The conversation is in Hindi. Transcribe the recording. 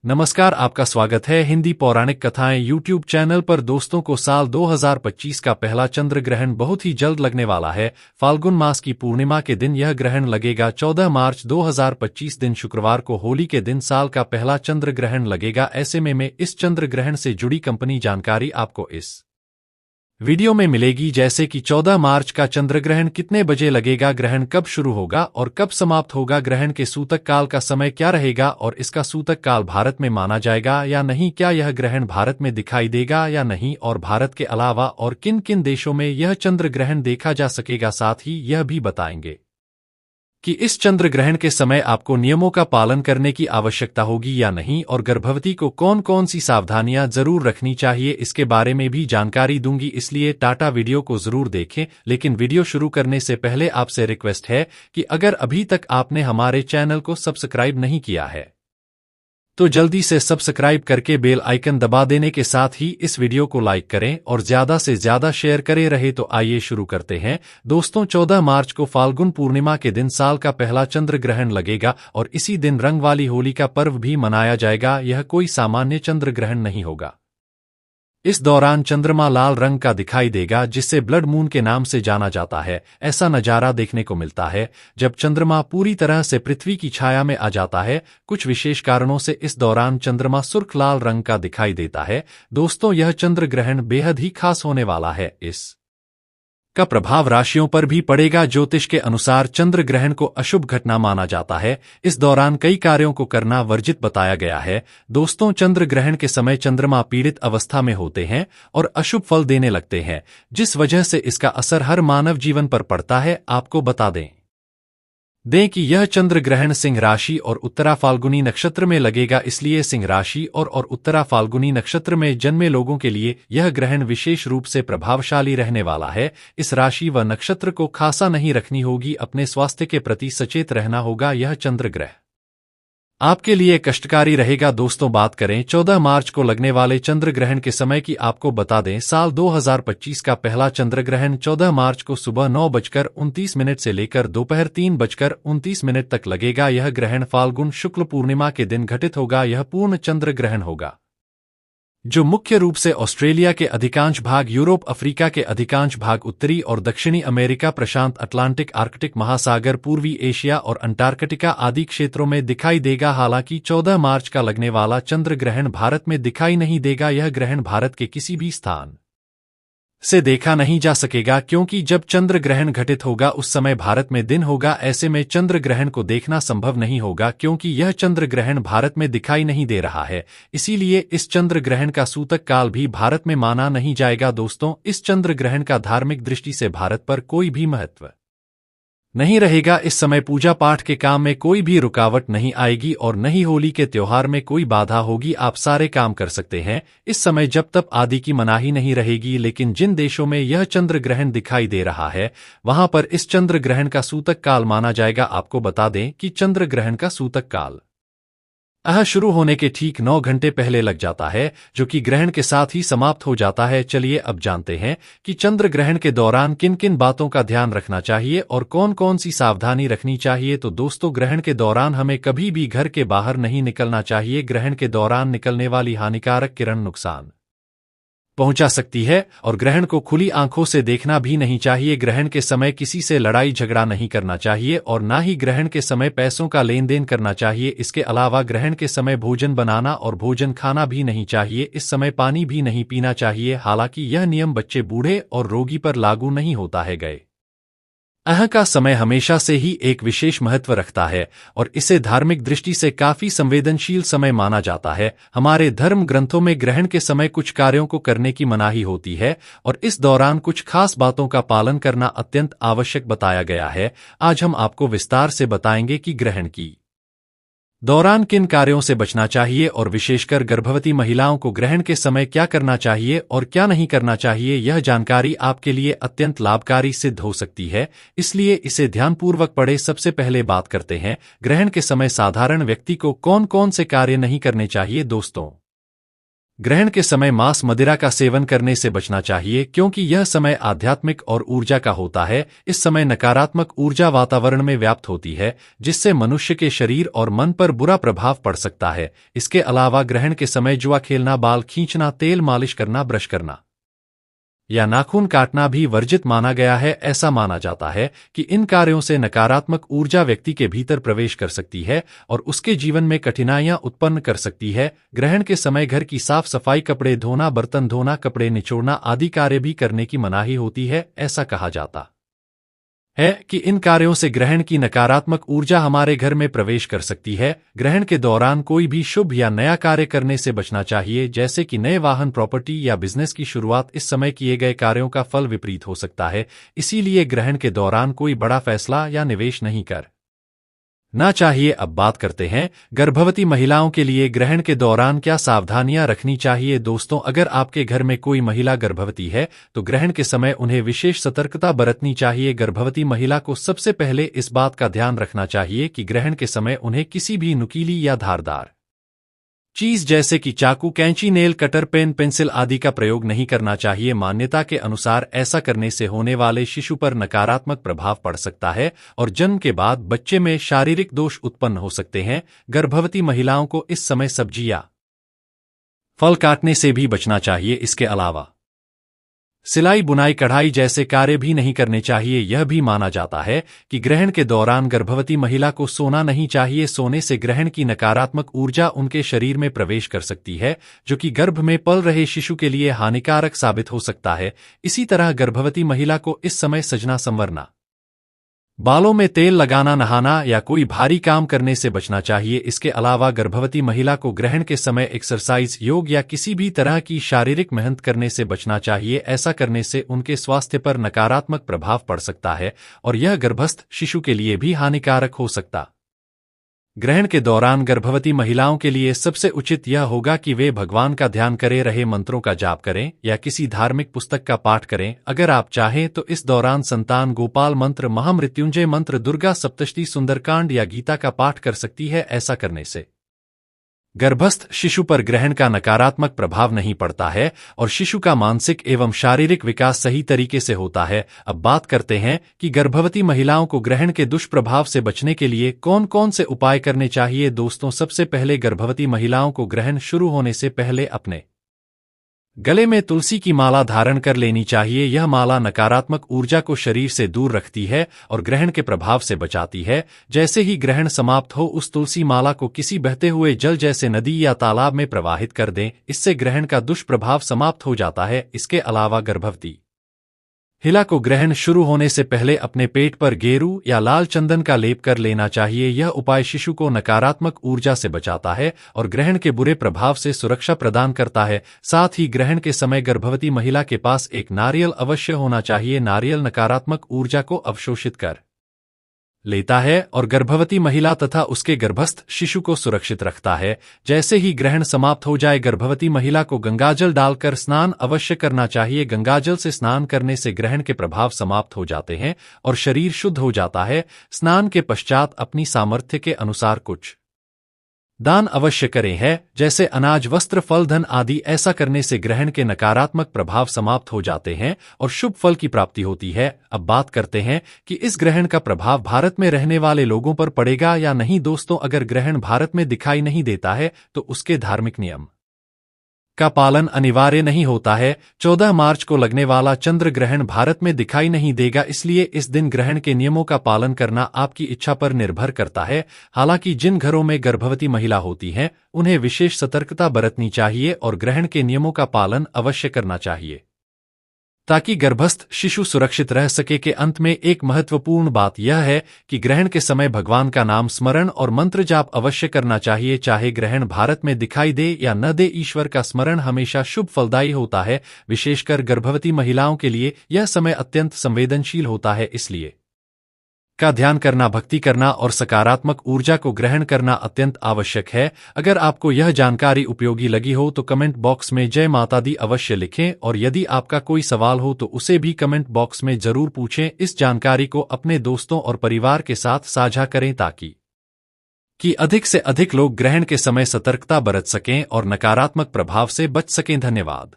नमस्कार, आपका स्वागत है हिंदी पौराणिक कथाएं यूट्यूब चैनल पर। दोस्तों को साल 2025 का पहला चंद्र ग्रहण बहुत ही जल्द लगने वाला है। फाल्गुन मास की पूर्णिमा के दिन यह ग्रहण लगेगा। 14 मार्च 2025 दिन शुक्रवार को होली के दिन साल का पहला चंद्र ग्रहण लगेगा। ऐसे में इस चंद्र ग्रहण से जुड़ी कंपनी जानकारी आपको इस वीडियो में मिलेगी, जैसे कि 14 मार्च का चंद्र ग्रहण कितने बजे लगेगा, ग्रहण कब शुरू होगा और कब समाप्त होगा, ग्रहण के सूतक काल का समय क्या रहेगा और इसका सूतक काल भारत में माना जाएगा या नहीं, क्या यह ग्रहण भारत में दिखाई देगा या नहीं, और भारत के अलावा और किन किन देशों में यह चंद्र ग्रहण देखा जा सकेगा। साथ ही यह भी बताएंगे कि इस चंद्र ग्रहण के समय आपको नियमों का पालन करने की आवश्यकता होगी या नहीं, और गर्भवती को कौन कौन सी सावधानियां जरूर रखनी चाहिए, इसके बारे में भी जानकारी दूंगी। इसलिए टाटा वीडियो को जरूर देखें। लेकिन वीडियो शुरू करने से पहले आपसे रिक्वेस्ट है कि अगर अभी तक आपने हमारे चैनल को सब्सक्राइब नहीं किया है तो जल्दी से सब्सक्राइब करके बेल आइकन दबा देने के साथ ही इस वीडियो को लाइक करें और ज्यादा से ज्यादा शेयर करे रहे। तो आइए शुरू करते हैं। दोस्तों, 14 मार्च को फाल्गुन पूर्णिमा के दिन साल का पहला चंद्र ग्रहण लगेगा और इसी दिन रंग वाली होली का पर्व भी मनाया जाएगा। यह कोई सामान्य चंद्र ग्रहण नहीं होगा। इस दौरान चंद्रमा लाल रंग का दिखाई देगा, जिससे ब्लड मून के नाम से जाना जाता है। ऐसा नजारा देखने को मिलता है जब चंद्रमा पूरी तरह से पृथ्वी की छाया में आ जाता है। कुछ विशेष कारणों से इस दौरान चंद्रमा सुर्ख लाल रंग का दिखाई देता है। दोस्तों, यह चंद्र ग्रहण बेहद ही खास होने वाला है। इस का प्रभाव राशियों पर भी पड़ेगा। ज्योतिष के अनुसार चंद्र ग्रहण को अशुभ घटना माना जाता है। इस दौरान कई कार्यों को करना वर्जित बताया गया है। दोस्तों, चंद्र ग्रहण के समय चंद्रमा पीड़ित अवस्था में होते हैं और अशुभ फल देने लगते हैं, जिस वजह से इसका असर हर मानव जीवन पर पड़ता है। आपको बता दें कि यह चंद्र ग्रहण सिंह राशि और उत्तरा फाल्गुनी नक्षत्र में लगेगा। इसलिए सिंह राशि और उत्तरा फाल्गुनी नक्षत्र में जन्मे लोगों के लिए यह ग्रहण विशेष रूप से प्रभावशाली रहने वाला है। इस राशि व नक्षत्र को खासा नहीं रखनी होगी, अपने स्वास्थ्य के प्रति सचेत रहना होगा। यह चंद्र ग्रहण आपके लिए कष्टकारी रहेगा। दोस्तों, बात करें 14 मार्च को लगने वाले चंद्र ग्रहण के समय की, आपको बता दें साल 2025 का पहला चंद्र ग्रहण 14 मार्च को सुबह 9:29 से लेकर दोपहर 3:29 तक लगेगा। यह ग्रहण फाल्गुन शुक्ल पूर्णिमा के दिन घटित होगा। यह पूर्ण चंद्र ग्रहण होगा जो मुख्य रूप से ऑस्ट्रेलिया के अधिकांश भाग, यूरोप, अफ्रीका के अधिकांश भाग, उत्तरी और दक्षिणी अमेरिका, प्रशांत अटलांटिक, आर्कटिक महासागर, पूर्वी एशिया और अंटार्कटिका आदि क्षेत्रों में दिखाई देगा। हालांकि 14 मार्च का लगने वाला चंद्र ग्रहण भारत में दिखाई नहीं देगा। यह ग्रहण भारत के किसी भी स्थान से देखा नहीं जा सकेगा, क्योंकि जब चंद्र ग्रहण घटित होगा उस समय भारत में दिन होगा। ऐसे में चंद्र ग्रहण को देखना संभव नहीं होगा, क्योंकि यह चंद्र ग्रहण भारत में दिखाई नहीं दे रहा है। इसीलिए इस चंद्र ग्रहण का सूतक काल भी भारत में माना नहीं जाएगा। दोस्तों, इस चंद्र ग्रहण का धार्मिक दृष्टि से भारत पर कोई भी महत्व नहीं रहेगा। इस समय पूजा पाठ के काम में कोई भी रुकावट नहीं आएगी और न ही होली के त्योहार में कोई बाधा होगी। आप सारे काम कर सकते हैं इस समय, जब तप आदि की मनाही नहीं रहेगी। लेकिन जिन देशों में यह चंद्र ग्रहण दिखाई दे रहा है वहां पर इस चंद्र ग्रहण का सूतक काल माना जाएगा। आपको बता दें कि चंद्र ग्रहण का सूतक काल शुरू होने के ठीक 9 घंटे पहले लग जाता है, जो कि ग्रहण के साथ ही समाप्त हो जाता है। चलिए अब जानते हैं कि चंद्र ग्रहण के दौरान किन किन बातों का ध्यान रखना चाहिए और कौन कौन सी सावधानी रखनी चाहिए। तो दोस्तों, ग्रहण के दौरान हमें कभी भी घर के बाहर नहीं निकलना चाहिए। ग्रहण के दौरान निकलने वाली हानिकारक किरण नुकसान पहुंचा सकती है और ग्रहण को खुली आंखों से देखना भी नहीं चाहिए। ग्रहण के समय किसी से लड़ाई झगड़ा नहीं करना चाहिए और ना ही ग्रहण के समय पैसों का लेन देन करना चाहिए। इसके अलावा ग्रहण के समय भोजन बनाना और भोजन खाना भी नहीं चाहिए। इस समय पानी भी नहीं पीना चाहिए। हालांकि यह नियम बच्चे, बूढ़े और रोगी पर लागू नहीं होता है। गए का समय हमेशा से ही एक विशेष महत्व रखता है और इसे धार्मिक दृष्टि से काफी संवेदनशील समय माना जाता है। हमारे धर्म ग्रंथों में ग्रहण के समय कुछ कार्यों को करने की मनाही होती है और इस दौरान कुछ खास बातों का पालन करना अत्यंत आवश्यक बताया गया है। आज हम आपको विस्तार से बताएंगे कि ग्रहण की दौरान किन कार्यों से बचना चाहिए और विशेषकर गर्भवती महिलाओं को ग्रहण के समय क्या करना चाहिए और क्या नहीं करना चाहिए। यह जानकारी आपके लिए अत्यंत लाभकारी सिद्ध हो सकती है, इसलिए इसे ध्यानपूर्वक पढ़ें। सबसे पहले बात करते हैं ग्रहण के समय साधारण व्यक्ति को कौन कौन से कार्य नहीं करने चाहिए। दोस्तों, ग्रहण के समय मांस मदिरा का सेवन करने से बचना चाहिए क्योंकि यह समय आध्यात्मिक और ऊर्जा का होता है। इस समय नकारात्मक ऊर्जा वातावरण में व्याप्त होती है, जिससे मनुष्य के शरीर और मन पर बुरा प्रभाव पड़ सकता है। इसके अलावा ग्रहण के समय जुआ खेलना, बाल खींचना, तेल मालिश करना, ब्रश करना या नाखून काटना भी वर्जित माना गया है। ऐसा माना जाता है कि इन कार्यों से नकारात्मक ऊर्जा व्यक्ति के भीतर प्रवेश कर सकती है और उसके जीवन में कठिनाइयां उत्पन्न कर सकती है। ग्रहण के समय घर की साफ सफाई, कपड़े धोना, बर्तन धोना, कपड़े निचोड़ना आदि कार्य भी करने की मनाही होती है। ऐसा कहा जाता है कि इन कार्यों से ग्रहण की नकारात्मक ऊर्जा हमारे घर में प्रवेश कर सकती है। ग्रहण के दौरान कोई भी शुभ या नया कार्य करने से बचना चाहिए, जैसे कि नए वाहन, प्रॉपर्टी या बिजनेस की शुरुआत। इस समय किए गए कार्यों का फल विपरीत हो सकता है, इसीलिए ग्रहण के दौरान कोई बड़ा फैसला या निवेश नहीं करना चाहिए। अब बात करते हैं गर्भवती महिलाओं के लिए ग्रहण के दौरान क्या सावधानियां रखनी चाहिए। दोस्तों, अगर आपके घर में कोई महिला गर्भवती है तो ग्रहण के समय उन्हें विशेष सतर्कता बरतनी चाहिए। गर्भवती महिला को सबसे पहले इस बात का ध्यान रखना चाहिए कि ग्रहण के समय उन्हें किसी भी नुकीली या धारदार चीज जैसे कि चाकू, कैंची, नेल कटर, पेन, पेंसिल आदि का प्रयोग नहीं करना चाहिए। मान्यता के अनुसार ऐसा करने से होने वाले शिशु पर नकारात्मक प्रभाव पड़ सकता है और जन्म के बाद बच्चे में शारीरिक दोष उत्पन्न हो सकते हैं। गर्भवती महिलाओं को इस समय सब्जी या फल काटने से भी बचना चाहिए। इसके अलावा सिलाई, बुनाई, कढ़ाई जैसे कार्य भी नहीं करने चाहिए। यह भी माना जाता है कि ग्रहण के दौरान गर्भवती महिला को सोना नहीं चाहिए। सोने से ग्रहण की नकारात्मक ऊर्जा उनके शरीर में प्रवेश कर सकती है, जो कि गर्भ में पल रहे शिशु के लिए हानिकारक साबित हो सकता है। इसी तरह गर्भवती महिला को इस समय सजना, संवरना, बालों में तेल लगाना, नहाना या कोई भारी काम करने से बचना चाहिए। इसके अलावा गर्भवती महिला को ग्रहण के समय एक्सरसाइज, योग या किसी भी तरह की शारीरिक मेहनत करने से बचना चाहिए। ऐसा करने से उनके स्वास्थ्य पर नकारात्मक प्रभाव पड़ सकता है और यह गर्भस्थ शिशु के लिए भी हानिकारक हो सकता। ग्रहण के दौरान गर्भवती महिलाओं के लिए सबसे उचित यह होगा कि वे भगवान का ध्यान करे रहे मंत्रों का जाप करें या किसी धार्मिक पुस्तक का पाठ करें। अगर आप चाहें तो इस दौरान संतान गोपाल मंत्र, महामृत्युंजय मंत्र, दुर्गा सप्तशती, सुंदरकांड या गीता का पाठ कर सकती है। ऐसा करने से गर्भस्थ शिशु पर ग्रहण का नकारात्मक प्रभाव नहीं पड़ता है और शिशु का मानसिक एवं शारीरिक विकास सही तरीके से होता है। अब बात करते हैं कि गर्भवती महिलाओं को ग्रहण के दुष्प्रभाव से बचने के लिए कौन कौन से उपाय करने चाहिए। दोस्तों, सबसे पहले गर्भवती महिलाओं को ग्रहण शुरू होने से पहले अपने गले में तुलसी की माला धारण कर लेनी चाहिए। यह माला नकारात्मक ऊर्जा को शरीर से दूर रखती है और ग्रहण के प्रभाव से बचाती है। जैसे ही ग्रहण समाप्त हो, उस तुलसी माला को किसी बहते हुए जल जैसे नदी या तालाब में प्रवाहित कर दें। इससे ग्रहण का दुष्प्रभाव समाप्त हो जाता है। इसके अलावा गर्भवती महिला को ग्रहण शुरू होने से पहले अपने पेट पर गेरू या लाल चंदन का लेप कर लेना चाहिए। यह उपाय शिशु को नकारात्मक ऊर्जा से बचाता है और ग्रहण के बुरे प्रभाव से सुरक्षा प्रदान करता है। साथ ही ग्रहण के समय गर्भवती महिला के पास एक नारियल अवश्य होना चाहिए। नारियल नकारात्मक ऊर्जा को अवशोषित कर लेता है और गर्भवती महिला तथा उसके गर्भस्थ शिशु को सुरक्षित रखता है। जैसे ही ग्रहण समाप्त हो जाए, गर्भवती महिला को गंगाजल डालकर स्नान अवश्य करना चाहिए। गंगाजल से स्नान करने से ग्रहण के प्रभाव समाप्त हो जाते हैं और शरीर शुद्ध हो जाता है। स्नान के पश्चात अपनी सामर्थ्य के अनुसार कुछ दान अवश्य करें है, जैसे अनाज, वस्त्र, फल, धन आदि। ऐसा करने से ग्रहण के नकारात्मक प्रभाव समाप्त हो जाते हैं और शुभ फल की प्राप्ति होती है। अब बात करते हैं कि इस ग्रहण का प्रभाव भारत में रहने वाले लोगों पर पड़ेगा या नहीं। दोस्तों, अगर ग्रहण भारत में दिखाई नहीं देता है तो उसके धार्मिक नियम का पालन अनिवार्य नहीं होता है। 14 मार्च को लगने वाला चंद्र ग्रहण भारत में दिखाई नहीं देगा, इसलिए इस दिन ग्रहण के नियमों का पालन करना आपकी इच्छा पर निर्भर करता है। हालांकि जिन घरों में गर्भवती महिला होती हैं, उन्हें विशेष सतर्कता बरतनी चाहिए और ग्रहण के नियमों का पालन अवश्य करना चाहिए ताकि गर्भस्थ शिशु सुरक्षित रह सके। के अंत में एक महत्वपूर्ण बात यह है कि ग्रहण के समय भगवान का नाम स्मरण और मंत्र जाप अवश्य करना चाहिए। चाहे ग्रहण भारत में दिखाई दे या न दे, ईश्वर का स्मरण हमेशा शुभ फलदायी होता है। विशेषकर गर्भवती महिलाओं के लिए यह समय अत्यंत संवेदनशील होता है, इसलिए का ध्यान करना, भक्ति करना और सकारात्मक ऊर्जा को ग्रहण करना अत्यंत आवश्यक है। अगर आपको यह जानकारी उपयोगी लगी हो तो कमेंट बॉक्स में जय माता दी अवश्य लिखें और यदि आपका कोई सवाल हो तो उसे भी कमेंट बॉक्स में जरूर पूछें। इस जानकारी को अपने दोस्तों और परिवार के साथ साझा करें ताकि कि अधिक से अधिक लोग ग्रहण के समय सतर्कता बरत सकें और नकारात्मक प्रभाव से बच सकें। धन्यवाद।